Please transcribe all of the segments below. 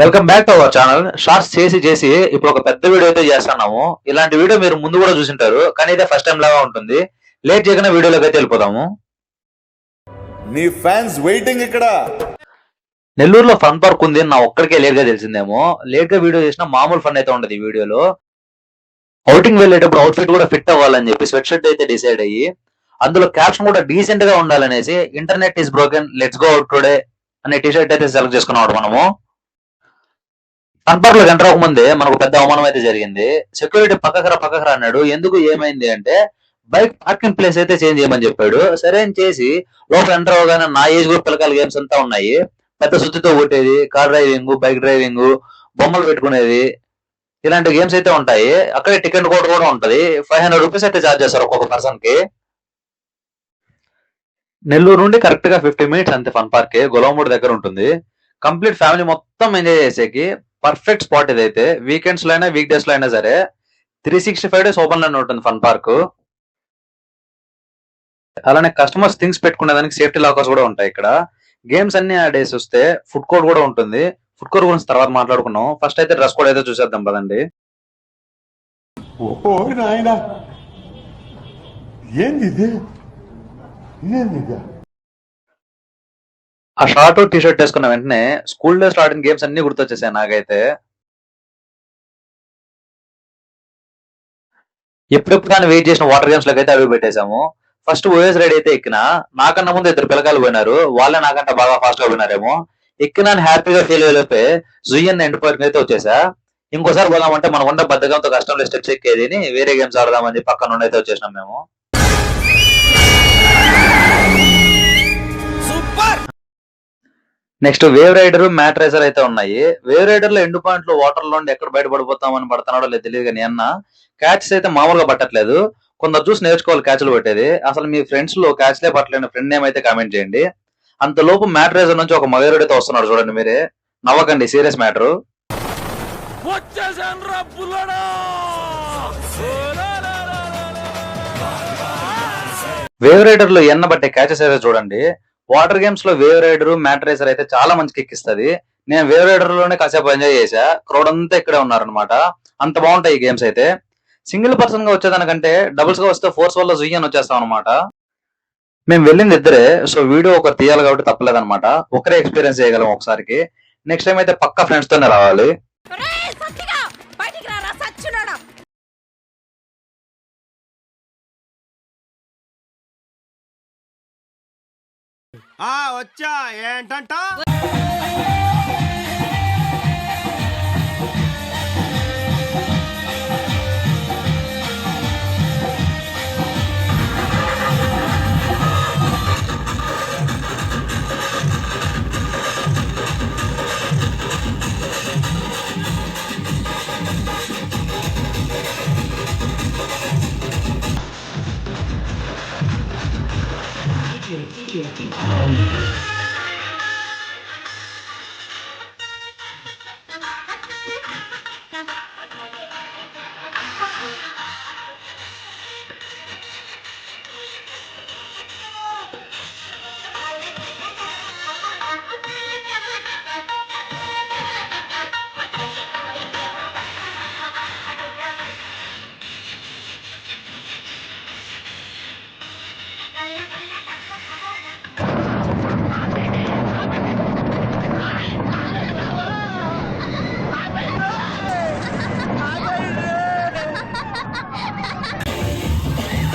Welcome back to our channel. Shorts చేసి ఇప్పుడు ఒక పెద్ద వీడియో అయితే చేస్తున్నాము. ఇలాంటి వీడియో మీరు ముందు కూడా చూసింటారు, కానీ ఇదే ఫస్ట్ టైం లాగా ఉంటుంది. లేట్ చేయకుండా వీడియోలోకి అయితే వెళ్ళిపోదాము. నీ ఫ్యాన్స్ వెయిటింగ్ ఇక్కడ. నెల్లూరులో ఫన్ పార్క్ ఉంది, నా ఒక్కడికే లేట్ గా తెలిసిందేమో. లేట్ గా వీడియో చేసినా మామూలు ఫన్ అయితే ఉండదు ఈ వీడియోలో. అవుటింగ్ వెళ్ళేటప్పుడు అవుట్ఫిట్ కూడా ఫిట్ అవ్వాలని చెప్పి స్వెట్ షర్ట్ అయితే డిసైడ్ అయ్యి, అందులో క్యాప్షన్ కూడా డీసెంట్ గా ఉండాలనేసి internet is broken let's go out today అనే టీ షర్ట్ అయితే సెలెక్ట్ చేసుకున్నాడు మనము. ఫన్ పార్క్ లో ఎంటర్ అవ్వకముందే మనకు పెద్ద అవమానం అయితే జరిగింది. సెక్యూరిటీ పక్కకరా అన్నాడు. ఎందుకు ఏమైంది అంటే బైక్ పార్కింగ్ ప్లేస్ అయితే చేంజ్ చేయమని చెప్పాడు. సరే అని చేసి లోపల ఎంటర్ అవగానే నా ఏజ్ గ్రూప్ పిల్లకాయల గేమ్స్ అంతా ఉన్నాయి. పెద్ద సుత్తితో కొట్టేది, కార్ డ్రైవింగ్, బైక్ డ్రైవింగ్, బొమ్మలు పెట్టుకునేది, ఇలాంటి గేమ్స్ అయితే ఉంటాయి. అక్కడే టికెట్ కోడ్ కూడా ఉంటది. 500 రూపీస్ అయితే ఛార్జ్ చేస్తారు ఒక్కొక్క పర్సన్ కి. నెల్లూరు నుండి కరెక్ట్ గా 50 మినిట్స్ అంతే. ఫన్ పార్క్ గొలవమూడి దగ్గర ఉంటుంది. కంప్లీట్ ఫ్యామిలీ మొత్తం ఎంజాయ్ చేసేకి పర్ఫెక్ట్ స్పాట్ ఇదైతే. వీకెండ్స్ లో అయినా వీక్ డేస్ లో అయినా సరే 365 డేస్ ఓపెన్ లోనే ఉంటుంది ఫన్ పార్క్. అలానే కస్టమర్స్ థింగ్స్ పెట్టుకునే దానికి సేఫ్టీ లాకర్స్ కూడా ఉంటాయి ఇక్కడ. గేమ్స్ అన్ని ఆ డేస్ వస్తే ఫుడ్ కోర్ట్ కూడా ఉంటుంది. ఫుడ్ కోర్ట్ గురించి తర్వాత మాట్లాడుకున్నాం. ఫస్ట్ అయితే డ్రెస్ కోడ్ అయితే చూసేద్దాం పదండి. ఓ నాయనా, ఏంది ఇది? ఆ షార్ట్ టీ షర్ట్ వేసుకున్న వెంటనే స్కూల్ డేస్ లో ఆడిన గేమ్స్ అన్ని గుర్తొచ్చేసాయి నాకైతే. ఎప్పుడెప్పుడు కానీ వెయిట్ చేసిన వాటర్ గేమ్స్ లకైతే అవి పెట్టేశాము. ఫస్ట్ ఓఎస్ రైడ్ అయితే ఎక్కిన. నాకన్నా ముందు ఇద్దరు పిల్లకాయలు పోయినారు. వాళ్ళే నాకంటే బాగా ఫాస్ట్ గా పోయినారేమో. ఎక్కినా హ్యాపీగా ఫీల్ అయ్యేలోపే జుయ్యన్ ఎండ్ పాయింట్ అయితే వచ్చేసా. ఇంకోసారి పోదామంటే మనం ఉన్న బద్దకంతో కష్టంలో స్టెప్స్ ఎక్కేది వేరే గేమ్స్ ఆడదామని చెప్పి పక్కన నుండి అయితే వచ్చేసినాం మేము. Next wave rider, mat racer అయితే ఉన్నాయి. వేవ్ రైడర్ లో ఎండ్ పాయింట్ లో వాటర్ లో ఎక్కడ బయట పడిపోతామని పడుతున్నాడో లేదు తెలియదు, కానీ అన్న క్యాచెస్ అయితే మామూలుగా పట్టట్లేదు. కొందరు చూసి నేర్చుకోవాలి క్యాచ్లు పెట్టేది. అసలు మీ ఫ్రెండ్స్ లో క్యాచ్లే పట్టలేని ఫ్రెండ్ నేమ్ అయితే కామెంట్ చేయండి. అంతలోపు మ్యాట్ రేసర్ నుంచి ఒక మగరుడు అయితే వస్తున్నాడు చూడండి మీరే. నవ్వకండి, సీరియస్ మ్యాటర్. వేవ్ రైడర్ లో ఎన్న బట్టే క్యాచెస్ అయితే చూడండి. వాటర్ గేమ్స్ లో వేవ్ రైడర్, మ్యాట్ రేసర్ అయితే చాలా మంచిగా ఎక్కిస్తుంది. నేను వేవ్ రైడర్ లోనే కాసేపు ఎంజాయ్ చేసా. క్రౌడ్ అంతా ఇక్కడే ఉన్నారనమాట. అంత బాగుంటాయి ఈ గేమ్స్ అయితే. సింగిల్ పర్సన్ గా వచ్చేదానికంటే డబుల్స్ గా వస్తే ఫోర్స్ వల్ల జుయ్యని వచ్చేస్తాం అనమాట. మేము వెళ్ళింది ఇద్దరే, సో వీడియో ఒకరు తీయాలి కాబట్టి తప్పలేదన్నమాట. ఒకరే ఎక్స్పీరియన్స్ చేయగలం ఒకసారికి. నెక్స్ట్ టైం అయితే పక్కా ఫ్రెండ్స్ తోనే రావాలి. వచ్చా ఏంటంట?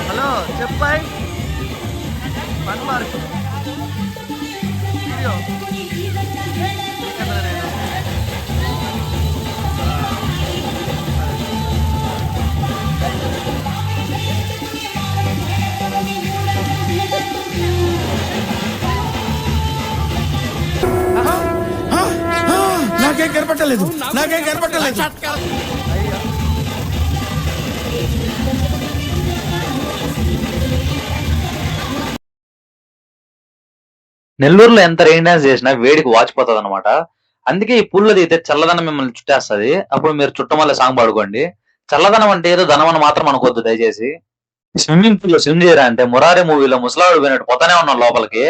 హలో చెప్పాయి ఫన్ పార్క్ వీడియో నాకేం కనపట్టలేదు. నెల్లూరులో ఎంత రెయిన్ డాన్స్ చేసినా వేడికి వాచిపోతుంది అనమాట. అందుకే ఈ పుల్ల దిగితే చల్లదనం మిమ్మల్ని చుట్టేస్తుంది. అప్పుడు మీరు చుట్టమల్ల సాంగ్ పాడుకోండి. చల్లదనం అంటే ఏదో ధనం అని మాత్రం అనుకోవద్దు దయచేసి. స్విమ్మింగ్ పూల్ లో స్విమ్ చేయరా అంటే మురారి మూవీలో ముసలాడు పోయినట్టు పోతానే ఉన్నాం లోపలికి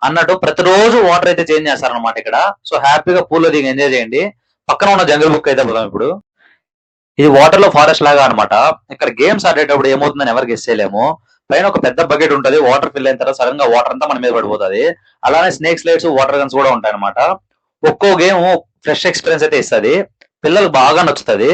అన్నట్టు ప్రతిరోజు వాటర్ అయితే చేంజ్ చేస్తారనమాట ఇక్కడ. సో హ్యాపీగా పూల్ లో దిగి ఎంజాయ్ చేయండి. పక్కన ఉన్న జంగల్ బుక్ అయితే పోదాం ఇప్పుడు. ఇది వాటర్ లో ఫారెస్ట్ లాగా అన్నమాట. ఇక్కడ గేమ్స్ ఆడేటప్పుడు ఏమవుతుందని ఎవరు గెస్ చేయలేము. పైన ఒక పెద్ద బకెట్ ఉంటది. వాటర్ ఫిల్ అయిన తర్వాత సడన్ గా వాటర్ అంతా మన మీద పడిపోతుంది. అలానే స్నేక్ స్లైడ్స్, వాటర్ గన్స్ కూడా ఉంటాయి అనమాట. ఒక్కో గేమ్ ఫ్రెష్ ఎక్స్పీరియన్స్ అయితే ఇస్తుంది. పిల్లలు బాగా నచ్చుతుంది.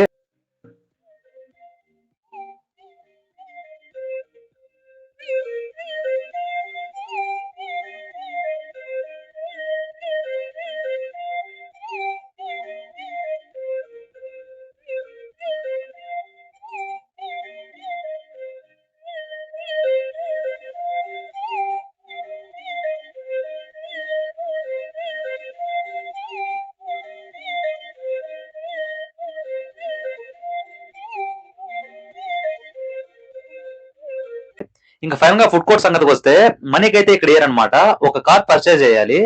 ఇంకా ఫైనల్ గా ఫుడ్ కోర్ట్ సంగతికి వస్తే మనీకి అయితే ఇక్కడ అనమాట. ఒక కార్డ్ పర్చేజ్ చేయాలి.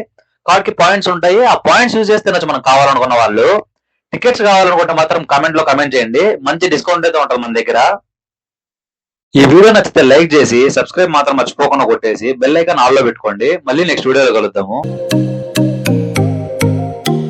కార్డ్ కి పాయింట్స్ ఉంటాయి. ఆ పాయింట్స్ యూజ్ చేస్తే మనం కావాలనుకున్న వాళ్ళు. టికెట్స్ కావాలనుకుంటే మాత్రం కామెంట్ లో కామెంట్ చేయండి. మంచి డిస్కౌంట్ అయితే ఉంటుంది మన దగ్గర. ఈ వీడియో నచ్చితే లైక్ చేసి సబ్స్క్రైబ్ మాత్రం మర్చిపోకుండా కొట్టేసి బెల్ ఐకాన్ ఆల్ లో పెట్టుకోండి. మళ్ళీ నెక్స్ట్ వీడియోలో కలుద్దాము.